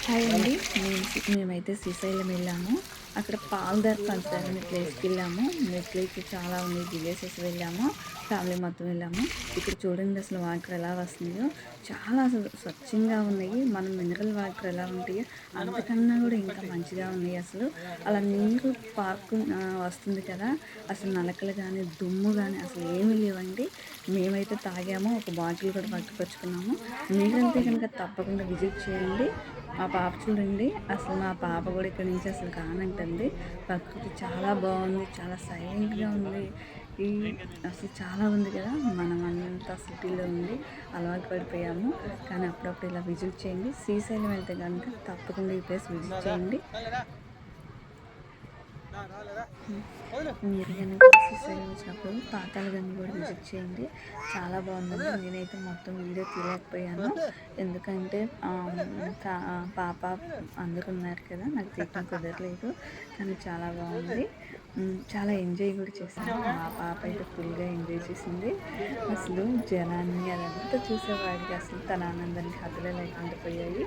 Hi అండి. మేమైతే శ్రీశైలం వెళ్ళాము. అక్కడ పాల్దార్ పంచదార అనే ప్లేస్కి వెళ్ళాము. మెట్లయితే చాలా ఉన్నాయి, దిగేసేసి వెళ్ళాము. ఫ్యామిలీ మొత్తం వెళ్ళాము. ఇక్కడ చూడండి అసలు వాటర్ ఎలా వస్తున్నాయో, చాలా అసలు స్వచ్ఛంగా ఉన్నాయి. మనం మినరల్ వాటర్ ఎలా ఉంటాయో అంతకన్నా కూడా ఇంకా మంచిగా ఉన్నాయి. అసలు అలా నీరు పార్కు వస్తుంది కదా, అసలు నలకలు కానీ దుమ్ము కానీ అసలు ఏమీ లేవండి. మేమైతే తాగాము, ఒక బాటిల్ కూడా పట్టుకొచ్చుకున్నాము. మీరైతే కనుక తప్పకుండా విజిట్ చేయండి. మా పాప చూడండి, అసలు మా పాప కూడా ఇక్కడ నుంచి అసలు కానంటుంది. ప్రకృతి చాలా బాగుంది, చాలా సైలెంట్గా ఉంది. ఈ అసలు చాలా ఉంది కదా, మనం అంతా సిటీలో ఉంది, అలవాటు పడిపోయాము. కానీ అప్పుడప్పుడు ఇలా విజిట్ చేయండి. శ్రీశైలం వెళ్తే కనుక తప్పకుండా ఈ ప్లేస్ విజిట్ చేయండి. మీరు కనుక శ్రీశైలం వచ్చినప్పుడు పాతాళగంగ కూడా విజిట్ చేయండి. చాలా బాగుంది. నేనైతే మొత్తం వీడియో తీయలేకపోయాను, ఎందుకంటే పాప అందరూ ఉన్నారు కదా, నాకు తీయడం కుదరలేదు. కానీ చాలా బాగుంది. చాలా ఎంజాయ్ కూడా చేశాను. మా పాప అయితే ఫుల్గా ఎంజాయ్ చేసింది. అసలు జనాన్ని అదంతా చూసేవాడికి అసలు తన ఆనందానికి హద్దులే లేకుండా పోయాయి.